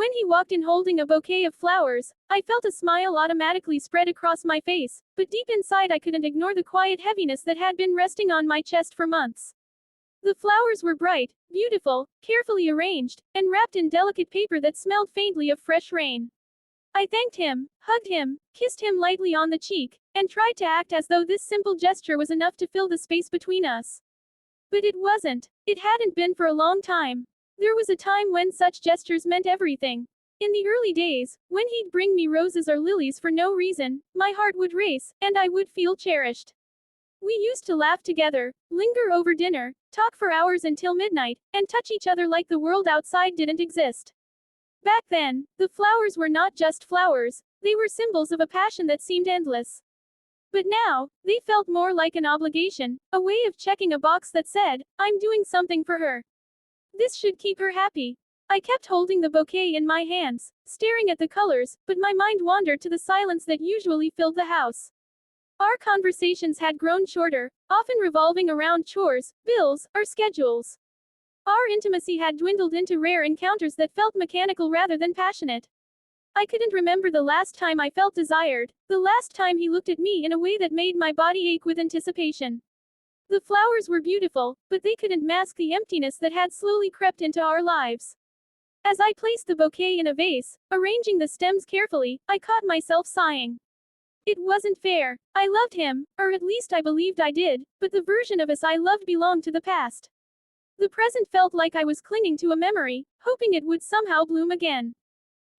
When he walked in holding a bouquet of flowers, I felt a smile automatically spread across my face, but deep inside I couldn't ignore the quiet heaviness that had been resting on my chest for months. The flowers were bright, beautiful, carefully arranged, and wrapped in delicate paper that smelled faintly of fresh rain. I thanked him, hugged him, kissed him lightly on the cheek, and tried to act as though this simple gesture was enough to fill the space between us. But it wasn't. It hadn't been for a long time. There was a time when such gestures meant everything. In the early days, when he'd bring me roses or lilies for no reason, my heart would race, and I would feel cherished. We used to laugh together, linger over dinner, talk for hours until midnight, and touch each other like the world outside didn't exist. Back then, the flowers were not just flowers, they were symbols of a passion that seemed endless. But now, they felt more like an obligation, a way of checking a box that said, I'm doing something for her. This should keep her happy. I kept holding the bouquet in my hands, staring at the colors, but my mind wandered to the silence that usually filled the house. Our conversations had grown shorter, often revolving around chores, bills, or schedules. Our intimacy had dwindled into rare encounters that felt mechanical rather than passionate. I couldn't remember the last time I felt desired, the last time he looked at me in a way that made my body ache with anticipation. The flowers were beautiful, but they couldn't mask the emptiness that had slowly crept into our lives. As I placed the bouquet in a vase, arranging the stems carefully, I caught myself sighing. It wasn't fair. I loved him, or at least I believed I did, but the version of us I loved belonged to the past. The present felt like I was clinging to a memory, hoping it would somehow bloom again.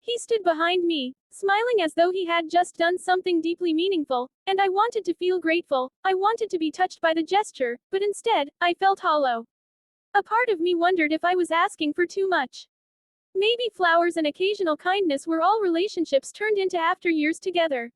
He stood behind me, smiling as though he had just done something deeply meaningful, and I wanted to feel grateful. I wanted to be touched by the gesture, but instead, I felt hollow. A part of me wondered if I was asking for too much. Maybe flowers and occasional kindness were all relationships turned into after years together.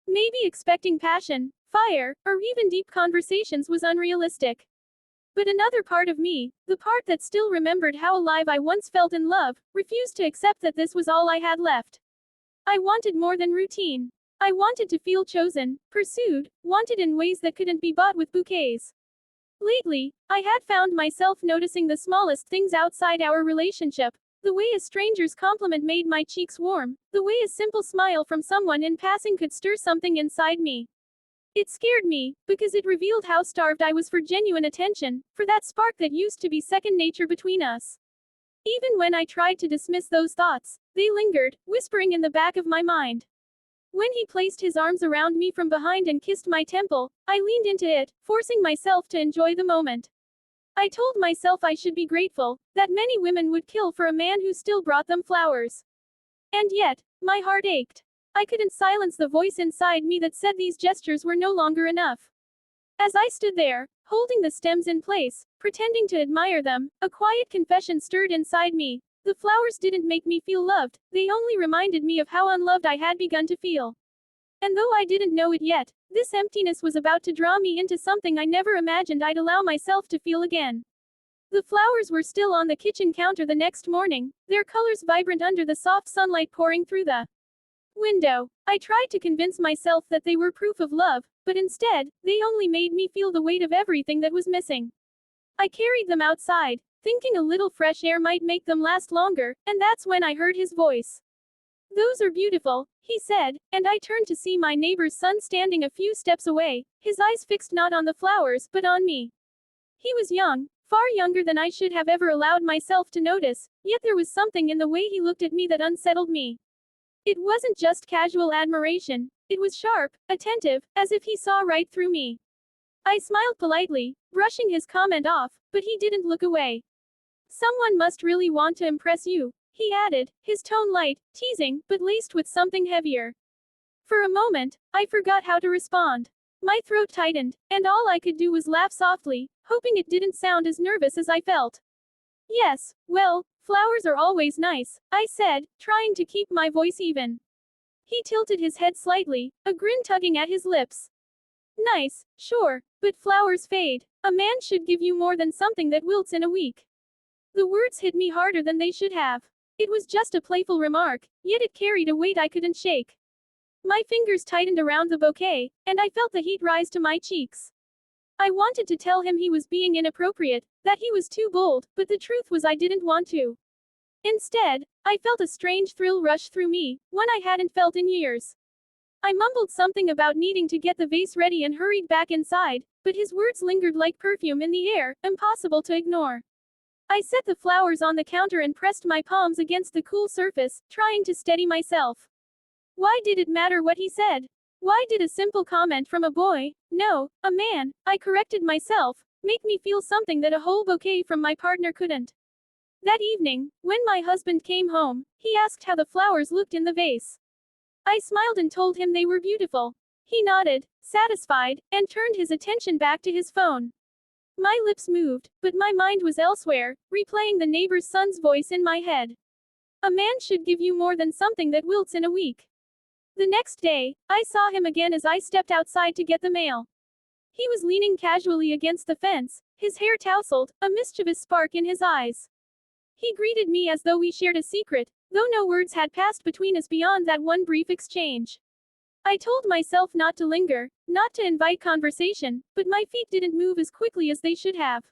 Maybe expecting passion, fire, or even deep conversations was unrealistic. But another part of me, the part that still remembered how alive I once felt in love, refused to accept that this was all I had left. I wanted more than routine. I wanted to feel chosen, pursued, wanted in ways that couldn't be bought with bouquets. Lately, I had found myself noticing the smallest things outside our relationship. The way a stranger's compliment made my cheeks warm, the way a simple smile from someone in passing could stir something inside me. It scared me, because it revealed how starved I was for genuine attention, for that spark that used to be second nature between us. Even when I tried to dismiss those thoughts, they lingered, whispering in the back of my mind. When he placed his arms around me from behind and kissed my temple, I leaned into it, forcing myself to enjoy the moment. I told myself I should be grateful, that many women would kill for a man who still brought them flowers. And yet, my heart ached. I couldn't silence the voice inside me that said these gestures were no longer enough. As I stood there, holding the stems in place, pretending to admire them, a quiet confession stirred inside me. The flowers didn't make me feel loved, they only reminded me of how unloved I had begun to feel. And though I didn't know it yet, this emptiness was about to draw me into something I never imagined I'd allow myself to feel again. The flowers were still on the kitchen counter the next morning, their colors vibrant under the soft sunlight pouring through the window. I tried to convince myself that they were proof of love, but instead, they only made me feel the weight of everything that was missing. I carried them outside, thinking a little fresh air might make them last longer, and that's when I heard his voice. "Those are beautiful," he said, and I turned to see my neighbor's son standing a few steps away, his eyes fixed not on the flowers, but on me. He was young, far younger than I should have ever allowed myself to notice, yet there was something in the way he looked at me that unsettled me. It wasn't just casual admiration, it was sharp, attentive, as if he saw right through me. I smiled politely, brushing his comment off, but he didn't look away. "Someone must really want to impress you," he added, his tone light, teasing, but laced with something heavier. For a moment, I forgot how to respond. My throat tightened, and all I could do was laugh softly, hoping it didn't sound as nervous as I felt. "Yes, well, flowers are always nice," I said, trying to keep my voice even. He tilted his head slightly, a grin tugging at his lips. "Nice, sure, but flowers fade. A man should give you more than something that wilts in a week." The words hit me harder than they should have. It was just a playful remark, yet it carried a weight I couldn't shake. My fingers tightened around the bouquet, and I felt the heat rise to my cheeks. I wanted to tell him he was being inappropriate, that he was too bold, but the truth was I didn't want to. Instead, I felt a strange thrill rush through me, one I hadn't felt in years. I mumbled something about needing to get the vase ready and hurried back inside, but his words lingered like perfume in the air, impossible to ignore. I set the flowers on the counter and pressed my palms against the cool surface, trying to steady myself. Why did it matter what he said? Why did a simple comment from a boy, no, a man, I corrected myself, make me feel something that a whole bouquet from my partner couldn't? That evening, when my husband came home, he asked how the flowers looked in the vase. I smiled and told him they were beautiful. He nodded, satisfied, and turned his attention back to his phone. My lips moved, but my mind was elsewhere, replaying the neighbor's son's voice in my head. A man should give you more than something that wilts in a week. The next day, I saw him again as I stepped outside to get the mail. He was leaning casually against the fence, his hair tousled, a mischievous spark in his eyes. He greeted me as though we shared a secret, though no words had passed between us beyond that one brief exchange. I told myself not to linger, not to invite conversation, but my feet didn't move as quickly as they should have.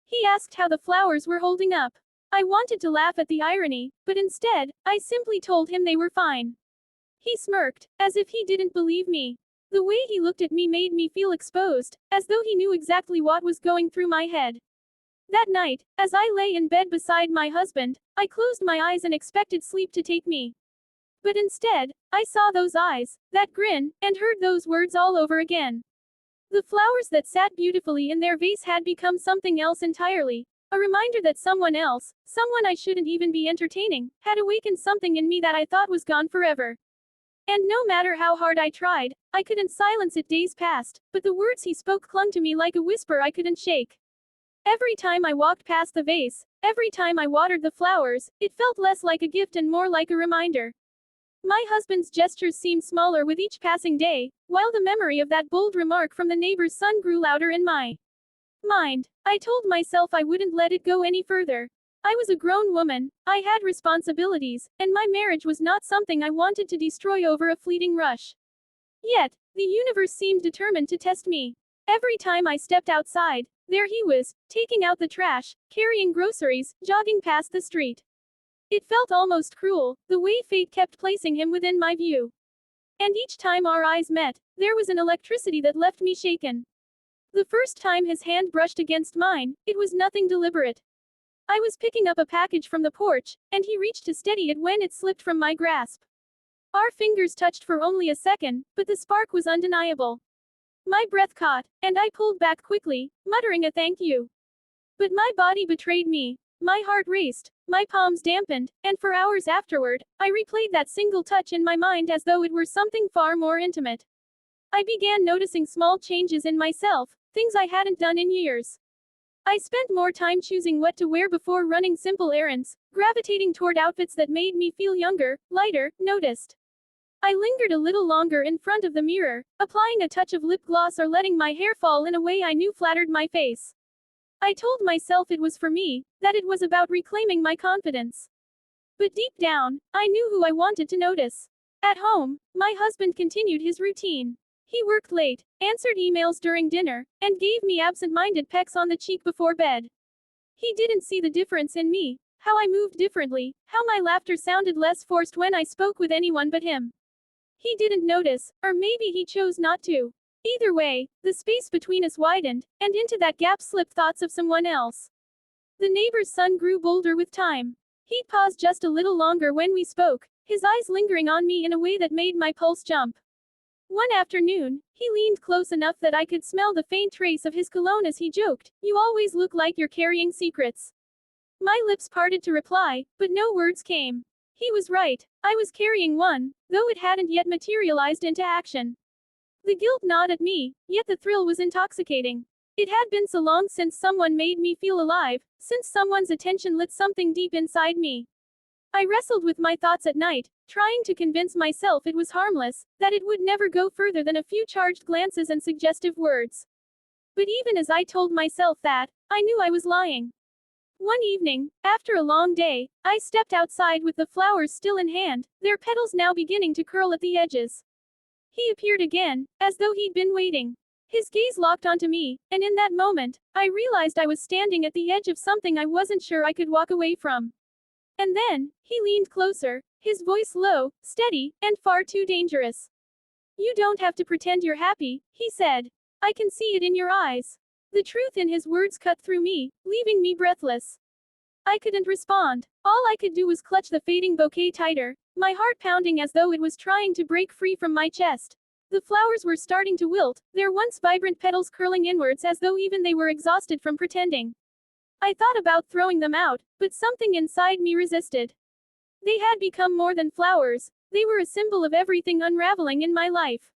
He asked how the flowers were holding up. I wanted to laugh at the irony, but instead, I simply told him they were fine. He smirked, as if he didn't believe me. The way he looked at me made me feel exposed, as though he knew exactly what was going through my head. That night, as I lay in bed beside my husband, I closed my eyes and expected sleep to take me. But instead, I saw those eyes, that grin, and heard those words all over again. The flowers that sat beautifully in their vase had become something else entirely. A reminder that someone else, someone I shouldn't even be entertaining, had awakened something in me that I thought was gone forever. And no matter how hard I tried, I couldn't silence it. Days passed, but the words he spoke clung to me like a whisper I couldn't shake. Every time I walked past the vase, every time I watered the flowers, it felt less like a gift and more like a reminder. My husband's gestures seemed smaller with each passing day, while the memory of that bold remark from the neighbor's son grew louder in my mind. I told myself I wouldn't let it go any further. I was a grown woman, I had responsibilities, and my marriage was not something I wanted to destroy over a fleeting rush. Yet, the universe seemed determined to test me. Every time I stepped outside, there he was, taking out the trash, carrying groceries, jogging past the street. It felt almost cruel, the way fate kept placing him within my view. And each time our eyes met, there was an electricity that left me shaken. The first time his hand brushed against mine, it was nothing deliberate. I was picking up a package from the porch, and he reached to steady it when it slipped from my grasp. Our fingers touched for only a second, but the spark was undeniable. My breath caught, and I pulled back quickly, muttering a thank you. But my body betrayed me. My heart raced, my palms dampened, and for hours afterward, I replayed that single touch in my mind as though it were something far more intimate. I began noticing small changes in myself, things I hadn't done in years. I spent more time choosing what to wear before running simple errands, gravitating toward outfits that made me feel younger, lighter, noticed. I lingered a little longer in front of the mirror, applying a touch of lip gloss or letting my hair fall in a way I knew flattered my face. I told myself it was for me, that it was about reclaiming my confidence. But deep down, I knew who I wanted to notice. At home, my husband continued his routine. He worked late, answered emails during dinner, and gave me absent-minded pecks on the cheek before bed. He didn't see the difference in me, how I moved differently, how my laughter sounded less forced when I spoke with anyone but him. He didn't notice, or maybe he chose not to. Either way, the space between us widened, and into that gap slipped thoughts of someone else. The neighbor's son grew bolder with time. He'd pause just a little longer when we spoke, his eyes lingering on me in a way that made my pulse jump. One afternoon, he leaned close enough that I could smell the faint trace of his cologne as he joked, "You always look like you're carrying secrets." My lips parted to reply, but no words came. He was right, I was carrying one, though it hadn't yet materialized into action. The guilt gnawed at me, yet the thrill was intoxicating. It had been so long since someone made me feel alive, since someone's attention lit something deep inside me. I wrestled with my thoughts at night, trying to convince myself it was harmless, that it would never go further than a few charged glances and suggestive words. But even as I told myself that, I knew I was lying. One evening, after a long day, I stepped outside with the flowers still in hand, their petals now beginning to curl at the edges. He appeared again, as though he'd been waiting. His gaze locked onto me, and in that moment, I realized I was standing at the edge of something I wasn't sure I could walk away from. And then, he leaned closer, his voice low, steady, and far too dangerous. You don't have to pretend you're happy, he said. I can see it in your eyes. The truth in his words cut through me, leaving me breathless. I couldn't respond. All I could do was clutch the fading bouquet tighter, my heart pounding as though it was trying to break free from my chest. The flowers were starting to wilt, their once vibrant petals curling inwards as though even they were exhausted from pretending. I thought about throwing them out, but something inside me resisted. They had become more than flowers, they were a symbol of everything unraveling in my life.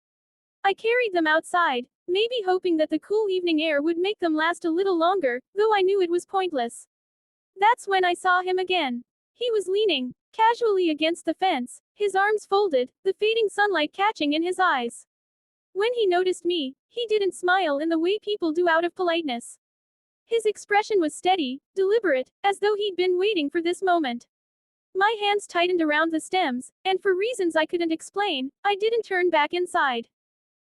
I carried them outside, maybe hoping that the cool evening air would make them last a little longer, though I knew it was pointless. That's when I saw him again. He was leaning, casually against the fence, his arms folded, the fading sunlight catching in his eyes. When he noticed me, he didn't smile in the way people do out of politeness. His expression was steady, deliberate, as though he'd been waiting for this moment. My hands tightened around the stems, and for reasons I couldn't explain, I didn't turn back inside.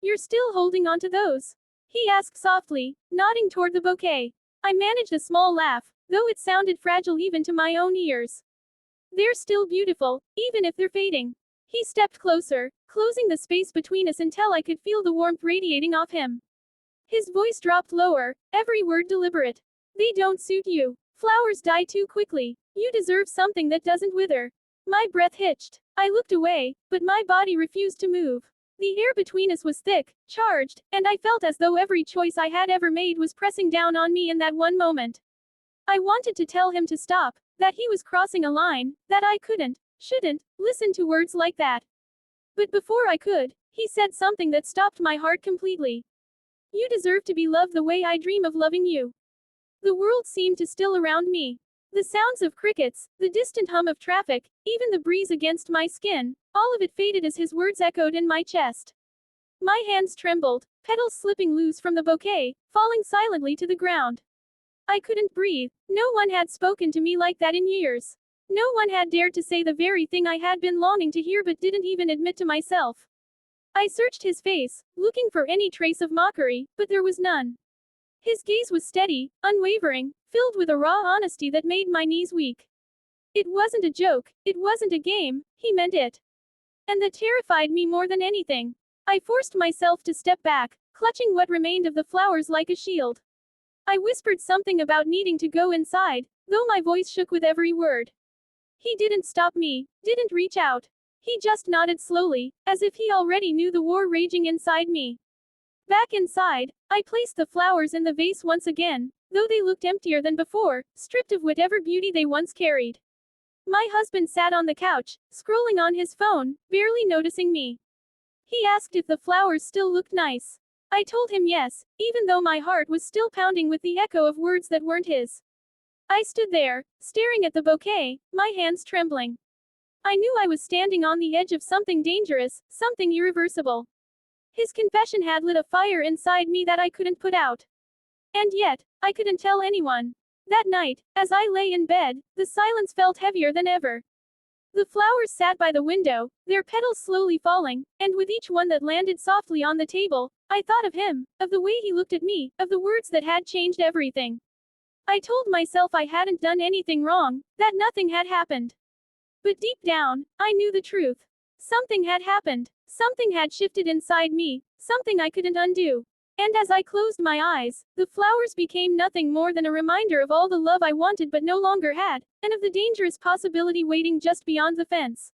You're still holding on to those? He asked softly, nodding toward the bouquet. I managed a small laugh, though it sounded fragile even to my own ears. They're still beautiful, even if they're fading. He stepped closer, closing the space between us until I could feel the warmth radiating off him. His voice dropped lower, every word deliberate. They don't suit you. Flowers die too quickly. You deserve something that doesn't wither. My breath hitched. I looked away, but my body refused to move. The air between us was thick, charged, and I felt as though every choice I had ever made was pressing down on me in that one moment. I wanted to tell him to stop, that he was crossing a line, that I shouldn't, listen to words like that. But before I could, he said something that stopped my heart completely. You deserve to be loved the way I dream of loving you. The world seemed to still around me. The sounds of crickets, the distant hum of traffic, even the breeze against my skin, all of it faded as his words echoed in my chest. My hands trembled, petals slipping loose from the bouquet, falling silently to the ground. I couldn't breathe. No one had spoken to me like that in years. No one had dared to say the very thing I had been longing to hear but didn't even admit to myself. I searched his face, looking for any trace of mockery, but there was none. His gaze was steady, unwavering, filled with a raw honesty that made my knees weak. It wasn't a joke, it wasn't a game, he meant it. And that terrified me more than anything. I forced myself to step back, clutching what remained of the flowers like a shield. I whispered something about needing to go inside, though my voice shook with every word. He didn't stop me, didn't reach out. He just nodded slowly, as if he already knew the war raging inside me. Back inside, I placed the flowers in the vase once again, though they looked emptier than before, stripped of whatever beauty they once carried. My husband sat on the couch, scrolling on his phone, barely noticing me. He asked if the flowers still looked nice. I told him yes, even though my heart was still pounding with the echo of words that weren't his. I stood there, staring at the bouquet, my hands trembling. I knew I was standing on the edge of something dangerous, something irreversible. His confession had lit a fire inside me that I couldn't put out. And yet, I couldn't tell anyone. That night, as I lay in bed, the silence felt heavier than ever. The flowers sat by the window, their petals slowly falling, and with each one that landed softly on the table, I thought of him, of the way he looked at me, of the words that had changed everything. I told myself I hadn't done anything wrong, that nothing had happened. But deep down, I knew the truth. Something had happened. Something had shifted inside me, something I couldn't undo. And as I closed my eyes, the flowers became nothing more than a reminder of all the love I wanted but no longer had, and of the dangerous possibility waiting just beyond the fence.